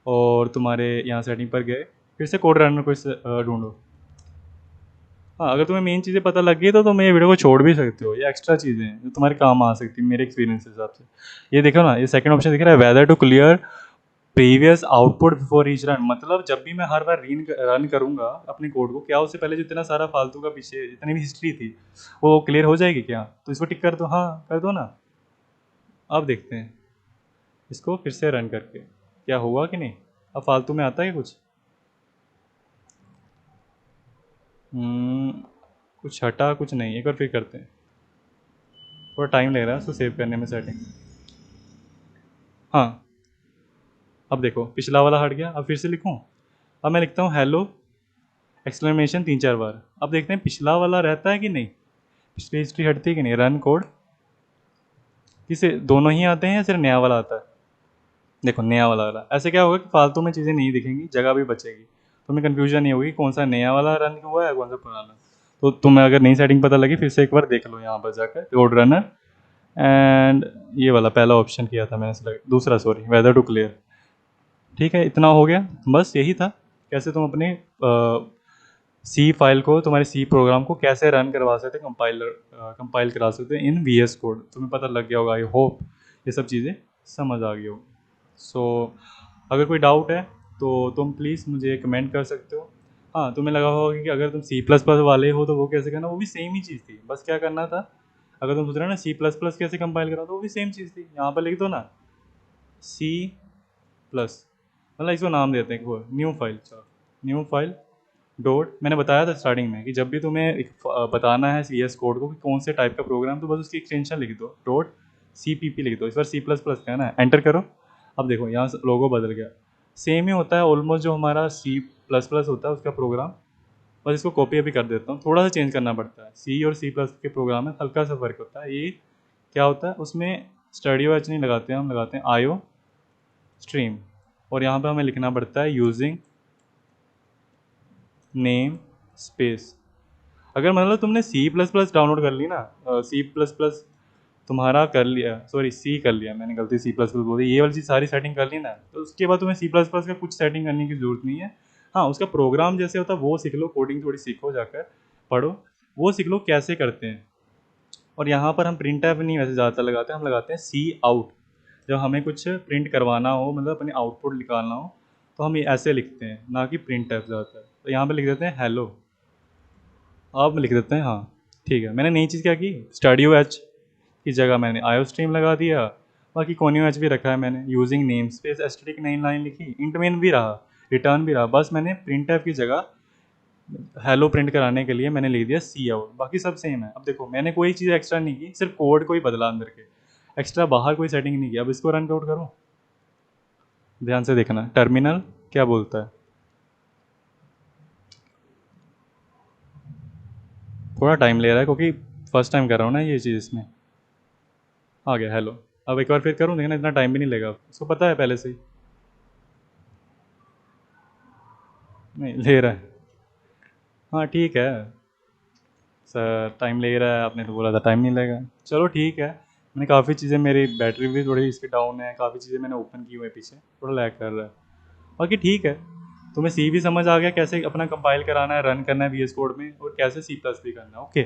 A: और तुम्हारे यहाँ सेटिंग पर गए, फिर से कोड रनर को ढूंढो। हाँ अगर तुम्हें मेन चीज़ें पता लग गई तो तुम ये वीडियो को छोड़ भी सकते हो। ये एक्स्ट्रा चीज़ें हैं जो तुम्हारे काम आ सकती है मेरे एक्सपीरियंस के हिसाब से। ये देखो ना, ये सेकंड ऑप्शन दिख रहा है, whether to clear previous output before each run. मतलब जब भी मैं हर बार रन करूंगा अपने कोड को, क्या उससे पहले जितना सारा फालतू का पीछे जितनी भी हिस्ट्री थी वो क्लियर हो जाएगी क्या? तो इसको टिक कर दो, हाँ कर दो ना। अब देखते हैं इसको फिर से रन करके क्या हुआ कि नहीं। अब फालतू में आता है कुछ? कुछ हटा कुछ नहीं, एक बार फिर करते हैं। थोड़ा टाइम लग रहा है उसको सेव करने में सेटिंग। हाँ अब देखो पिछला वाला हट गया। अब फिर से लिखूँ, अब मैं लिखता हूँ हेलो एक्सक्लेमेशन 3-4 बार। अब देखते हैं पिछला वाला रहता है कि नहीं, पिछली हिस्ट्री हटती है कि नहीं। रन कोड, किसे दोनों ही आते हैं या सिर्फ नया वाला आता है? देखो नया वाला ऐसे क्या होगा कि फालतू में चीज़ें नहीं दिखेंगी, जगह भी बचेगी, तुम्हें कन्फ्यूजन नहीं होगी कौन सा नया वाला रन हुआ है कौन सा पुराना। तो तुम्हें अगर नई सेटिंग पता लगी फिर से एक बार देख लो यहाँ पर जाकर कोड रनर, एंड ये वाला पहला ऑप्शन किया था मैंने सेलेक्ट, दूसरा सॉरी वेदर टू क्लियर। ठीक है इतना हो गया, बस यही था कैसे तुम अपने सी फाइल को, तुम्हारे सी प्रोग्राम को कैसे रन करवा सकते हैं, कंपाइल करा सकते हैं इन वी एस कोड। तुम्हें पता लग गया होगा, आई होप ये सब चीज़ें समझ आ गई हो। सो अगर कोई डाउट है तो तुम प्लीज़ मुझे कमेंट कर सकते हो। हाँ तुम्हें लगा होगा कि अगर तुम सी प्लस प्लस वाले हो तो वो कैसे करना, वो भी सेम ही चीज़ थी, बस क्या करना था। अगर तुम सोच रहे हो ना सी प्लस प्लस कैसे कंपाइल करा, तो वो भी सेम चीज़ थी। यहाँ पर लिख दो ना सी प्लस, मतलब इसको नाम देते हैं वो न्यू फाइल। चलो न्यू फाइल डॉट, मैंने बताया था स्टार्टिंग में कि जब भी तुम्हें बताना है सी एस कोड को कि कौन से टाइप का प्रोग्राम, तो बस उसकी एक्सटेंशन लिख दो, डॉट सी पी पी लिख दो। इस बार सी प्लस प्लस का है ना, एंटर करो। अब देखो यहाँ लोगो बदल गया, सेम ही होता है ऑलमोस्ट जो हमारा सी प्लस प्लस होता है उसका प्रोग्राम। बस इसको कॉपी अभी कर देता हूँ, थोड़ा सा चेंज करना पड़ता है। सी और सी प्लस के प्रोग्राम में हल्का सा फर्क होता है। ये क्या होता है, उसमें स्टडी एच नहीं लगाते हैं, हम लगाते हैं आयो स्ट्रीम, और यहाँ पर हमें लिखना पड़ता है यूजिंग नेम स्पेस। अगर मतलब तुमने सी प्लस प्लस डाउनलोड कर ली ना, सी प्लस प्लस तुम्हारा कर लिया, सॉरी सी कर लिया मैंने, गलती सी प्लस प्लस बोल दी, ये वाली चीज़ सारी सेटिंग कर ली ना, तो उसके बाद तुम्हें सी प्लस प्लस का कुछ सेटिंग करने की ज़रूरत नहीं है। हाँ उसका प्रोग्राम जैसे होता है वो सीख लो, कोडिंग थोड़ी सीखो, जाकर पढ़ो, वो सीख लो कैसे करते हैं। और यहाँ पर हम प्रिंट ऐप नहीं वैसे ज़्यादातर लगाते हैं, हम लगाते हैं सी आउट। जब हमें कुछ प्रिंट करवाना हो, मतलब अपने आउटपुट निकालना हो, तो हम ये ऐसे लिखते हैं, ना कि प्रिंट ऐप ज़्यादातर। तो यहाँ पर लिख देते हैं हेलो, अब लिख देते हैं हाँ ठीक है। मैंने नई चीज़ क्या की, स्टूडियो एच की जगह मैंने आयो स्ट्रीम लगा दिया, बाकी कोनियो एच भी रखा है मैंने, using name space aesthetic 9 line लिखी, इंट मेन भी रहा, रिटर्न भी रहा। बस मैंने प्रिंट ऐप की जगह हेलो प्रिंट कराने के लिए मैंने लिख दिया सी आउट, बाकी सब सेम है। अब देखो मैंने कोई चीज़ एक्स्ट्रा नहीं की, सिर्फ कोड को ही बदला अंदर के, एक्स्ट्रा बाहर कोई सेटिंग नहीं किया। अब इसको रन आउट करो, ध्यान से देखना टर्मिनल क्या बोलता है। थोड़ा टाइम ले रहा है क्योंकि फर्स्ट टाइम कर रहा हूँ ना ये चीज़, इसमें आ गया हेलो। अब एक बार फिर करूँ, देखना इतना टाइम भी नहीं लेगा, उसको पता है पहले से ही। नहीं ले रहा है, हाँ ठीक है सर, टाइम ले रहा है, आपने तो बोला था टाइम नहीं लगेगा। चलो ठीक है, मैंने काफ़ी चीज़ें, मेरी बैटरी भी थोड़ी इसकी डाउन है, काफ़ी चीज़ें मैंने ओपन की हुई है पीछे, थोड़ा लैग कर रहा है। बाकी ठीक है, तुम्हें सी भी समझ आ गया कैसे अपना कंपाइल कराना है, रन करना है वी एस कोड में, और कैसे सी प्लस भी करना है। ओके,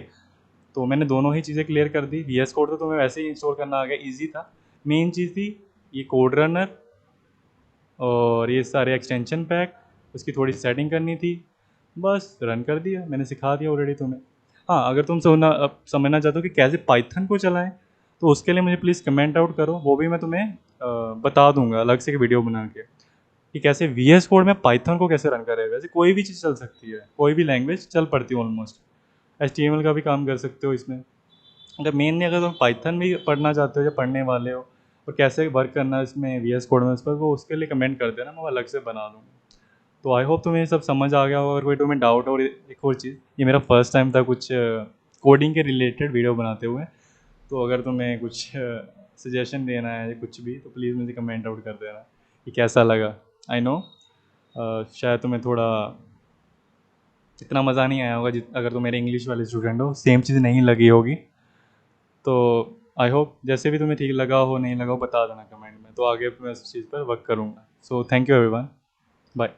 A: तो मैंने दोनों ही चीज़ें क्लियर कर दी। वी एस कोड तो तुम्हें वैसे ही इंस्टॉल करना आ गया, ईजी था। मेन चीज़ थी ये कोड रनर और ये सारे एक्सटेंशन पैक, उसकी थोड़ी सेटिंग करनी थी, बस रन कर दिया मैंने, सिखा दिया ऑलरेडी तुम्हें। हाँ अगर तुम समझना चाहते हो कि कैसे पाइथन को चलाएं, तो उसके लिए मुझे प्लीज़ कमेंट आउट करो, वो भी मैं तुम्हें बता दूंगा अलग से एक वीडियो बना के कि कैसे वी एस कोड में पाइथन को कैसे रन करेगा। वैसे कोई भी चीज़ चल सकती है, कोई भी लैंग्वेज चल पड़ती है almost. H T M L का भी काम कर सकते हो इसमें। अगर मेनली अगर तुम पाइथन भी पढ़ना चाहते हो या पढ़ने वाले हो और कैसे वर्क करना है इसमें वी एस कोड में, उस पर वो उसके लिए कमेंट कर देना, मैं वो अलग से बना दूँगा। तो आई होप तुम्हें ये सब समझ आ गया होगा। अगर कोई तुम्हें डाउट और एक और चीज़, ये मेरा फर्स्ट टाइम था कुछ कोडिंग के रिलेटेड वीडियो बनाते हुए। तो अगर तुम्हें कुछ सजेशन देना है या कुछ भी, तो प्लीज़ मुझे कमेंट आउट कर देना कि कैसा लगा। आई नो शायद तुम्हें थोड़ा इतना मज़ा नहीं आया होगा जित अगर तुम मेरे इंग्लिश वाले स्टूडेंट हो, सेम चीज़ नहीं लगी होगी। तो आई होप जैसे भी तुम्हें ठीक लगा हो नहीं लगा हो बता देना कमेंट में, तो आगे मैं उस चीज़ पर वर्क करूँगा। So thank you everyone, bye.